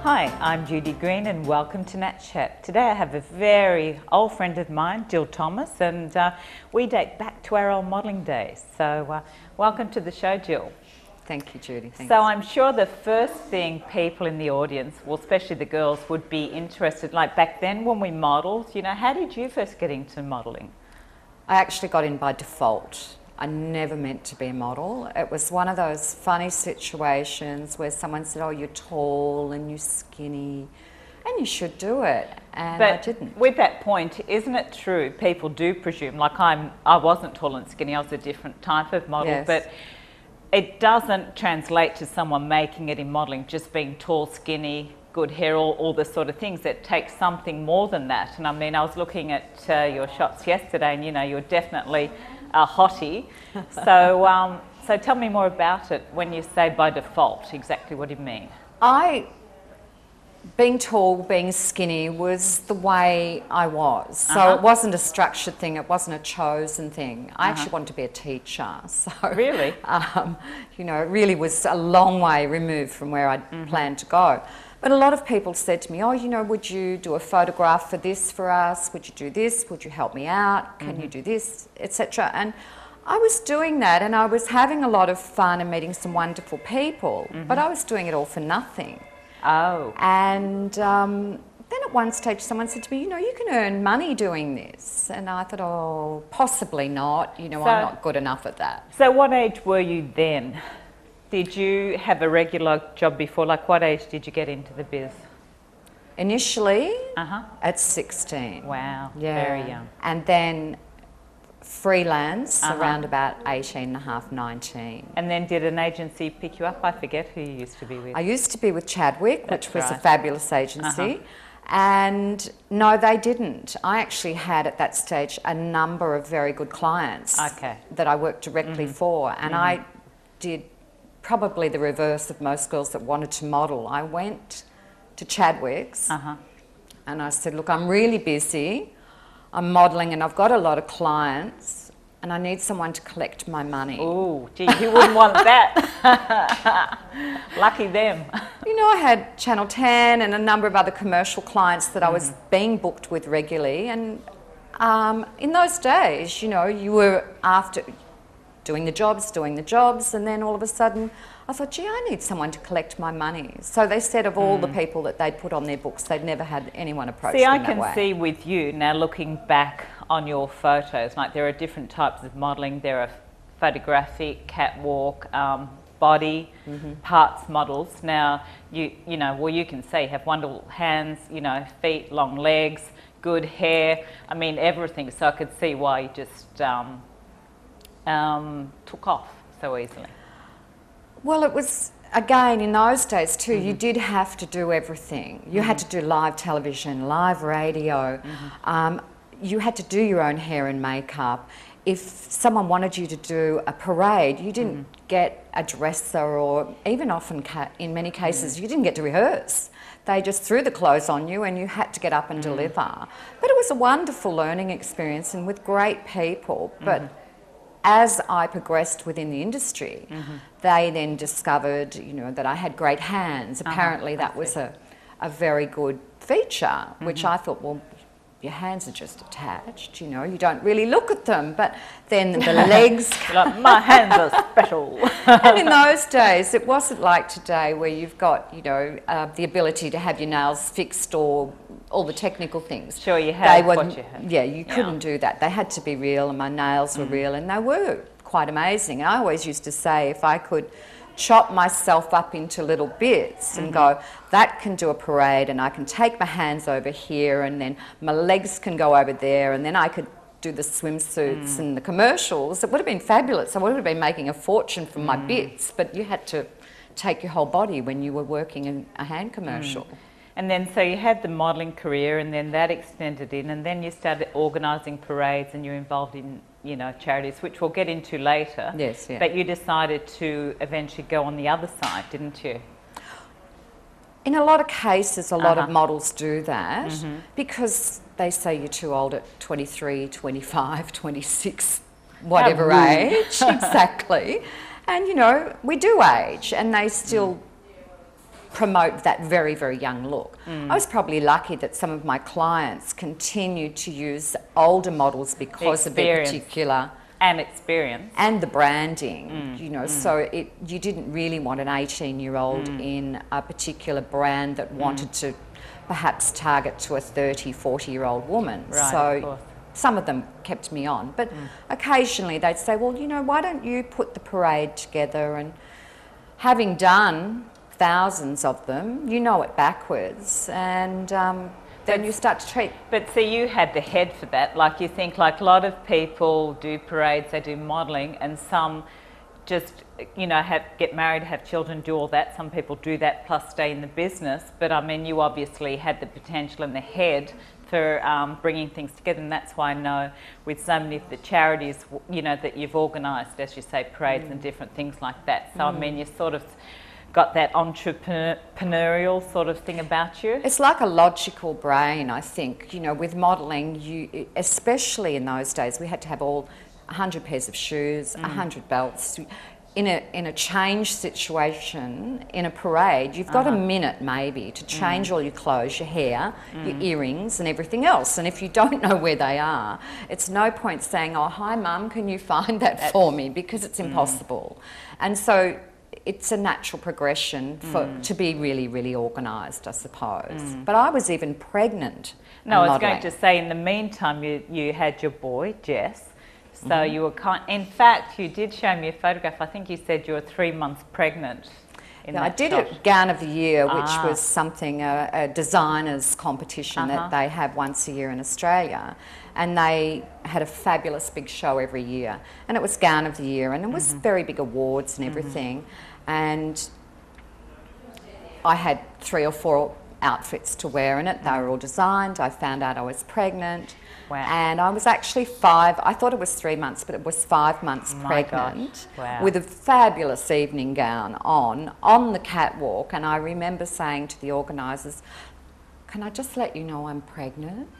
Hi, I'm Judy Green and welcome to NatChat. Today I have a very old friend of mine, Jill Thomas, and we date back to our old modelling days. So welcome to the show, Jill. Thank you, Judy. Thanks. So I'm sure the first thing people in the audience, well especially the girls, would be interested, like back then when we modelled, you know, how did you first get into modelling? I actually got in by default. I never meant to be a model. It was one of those funny situations where someone said, oh, you're tall and you're skinny and you should do it, and I didn't. With that point, isn't it true, people do presume, like I wasn't tall and skinny, I was a different type of model, Yes. But it doesn't translate to someone making it in modelling, just being tall, skinny, good hair, all the sort of things. It takes something more than that. And I mean, I was looking at your shots yesterday and, you know, you're definitely a hottie. So, so tell me more about it. When you say by default, exactly what do you mean? Being tall, being skinny was the way I was. So Uh-huh. it wasn't a structured thing, it wasn't a chosen thing. I actually wanted to be a teacher. So, Really? you know, it really was a long way removed from where I'd planned to go. But a lot of people said to me, oh, you know, would you do a photograph for this for us? Would you do this? Would you help me out? Can you do this? Etc. And I was doing that and I was having a lot of fun and meeting some wonderful people, but I was doing it all for nothing. Oh. And then at one stage someone said to me, you know, you can earn money doing this. And I thought, oh, possibly not. You know, I'm not good enough at that. So what age were you then? Did you have a regular job before? Like what age did you get into the biz? Initially, at 16. Wow, Yeah. very young. And then freelance around about 18 and a half, 19. And then did an agency pick you up? I forget who you used to be with. I used to be with Chadwick, That's which was a right. fabulous agency. And no, they didn't. I actually had at that stage a number of very good clients that I worked directly for. And I did probably the reverse of most girls that wanted to model. I went to Chadwick's and I said, look, I'm really busy. I'm modelling and I've got a lot of clients and I need someone to collect my money. Oh, gee, who wouldn't want that? Lucky them. You know, I had Channel 10 and a number of other commercial clients that I was being booked with regularly, and in those days, you know, you were after doing the jobs, and then all of a sudden I thought, gee, I need someone to collect my money. So they said of all the people that they'd put on their books, they'd never had anyone approach them that way. See, I can see with you, now looking back on your photos, like there are different types of modelling. There are photographic, catwalk, body, parts models. Now, you know, well you can see you have wonderful hands, you know, feet, long legs, good hair, I mean everything. So I could see why you just took off so easily. Well, it was, again, in those days too, you did have to do everything. You had to do live television, live radio. You had to do your own hair and makeup. If someone wanted you to do a parade, you didn't get a dresser, or even often, in many cases, you didn't get to rehearse. They just threw the clothes on you and you had to get up and deliver. But it was a wonderful learning experience and with great people. But as I progressed within the industry, they then discovered, you know, that I had great hands. Apparently that was a very good feature, which I thought, well, your hands are just attached, you know, you don't really look at them. But then the legs... Like, my hands are special. And in those days, it wasn't like today where you've got, you know, the ability to have your nails fixed or all the technical things. Sure, you had what you had. Yeah, you couldn't do that. They had to be real, and my nails were real, and they were quite amazing. And I always used to say, if I could chop myself up into little bits and go, that can do a parade, and I can take my hands over here, and then my legs can go over there, and then I could do the swimsuits and the commercials. It would have been fabulous. I would have been making a fortune from my bits, but you had to take your whole body when you were working in a hand commercial. And then so you had the modelling career, and then that extended in, and then you started organising parades, and you're involved in, you know, charities, which we'll get into later. Yes, yeah. But you decided to eventually go on the other side, didn't you? In a lot of cases, a lot of models do that because they say you're too old at 23, 25, 26, whatever age. Exactly. And, you know, we do age, and they still promote that very, very young look. I was probably lucky that some of my clients continued to use older models because of their particular... And experience. And the branding, you know, so you didn't really want an 18-year-old in a particular brand that wanted to perhaps target to a 30, 40-year-old woman. Right, so some of them kept me on. But occasionally they'd say, well, you know, why don't you put the parade together? And having done thousands of them, you know it backwards. And... then you start to treat. But see, you had the head for that. Like, you think, like, a lot of people do parades, they do modelling, and some just, you know, get married, have children, do all that. Some people do that plus stay in the business. But I mean, you obviously had the potential and the head for bringing things together, and that's why I know with so many of the charities, you know, that you've organised, as you say, parades and different things like that. So I mean, you sort of got that entrepreneurial sort of thing about you? It's like a logical brain, I think. You know, with modelling, you, especially in those days, we had to have all 100 pairs of shoes, 100 belts. In a change situation, in a parade, you've got a minute maybe to change all your clothes, your hair, your earrings and everything else. And if you don't know where they are, it's no point saying, oh, hi mum, can you find that for me? Because it's impossible. And so it's a natural progression to be really, really organised, I suppose. But I was even pregnant. No, I was going to say, in the meantime, you had your boy, Jess. So you were in fact, you did show me a photograph. I think you said you were 3 months pregnant. I did a Gown of the Year, which was something, a designers competition that they have once a year in Australia. And they had a fabulous big show every year. And it was Gown of the Year, and it was very big awards and everything. And I had 3 or 4 outfits to wear in it. They were all designed. I found out I was pregnant. Wow. And I was actually 5, I thought it was 3 months, but it was 5 months pregnant. Wow. With a fabulous evening gown on the catwalk. And I remember saying to the organisers, can I just let you know I'm pregnant?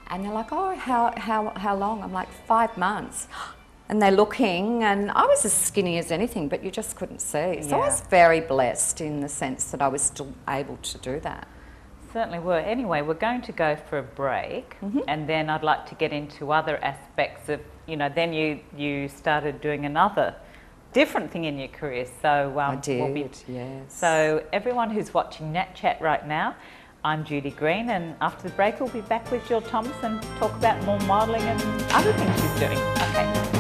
And they're like, oh, how long? I'm like, 5 months. And they're looking, and I was as skinny as anything, but you just couldn't see. So I was very blessed in the sense that I was still able to do that. Certainly were. Anyway, we're going to go for a break, and then I'd like to get into other aspects of, you know, then you started doing another different thing in your career. So I did, yes. So everyone who's watching NatChat right now, I'm Judy Green, and after the break we'll be back with Jill Thomas and talk about more modelling and other things she's doing. Okay.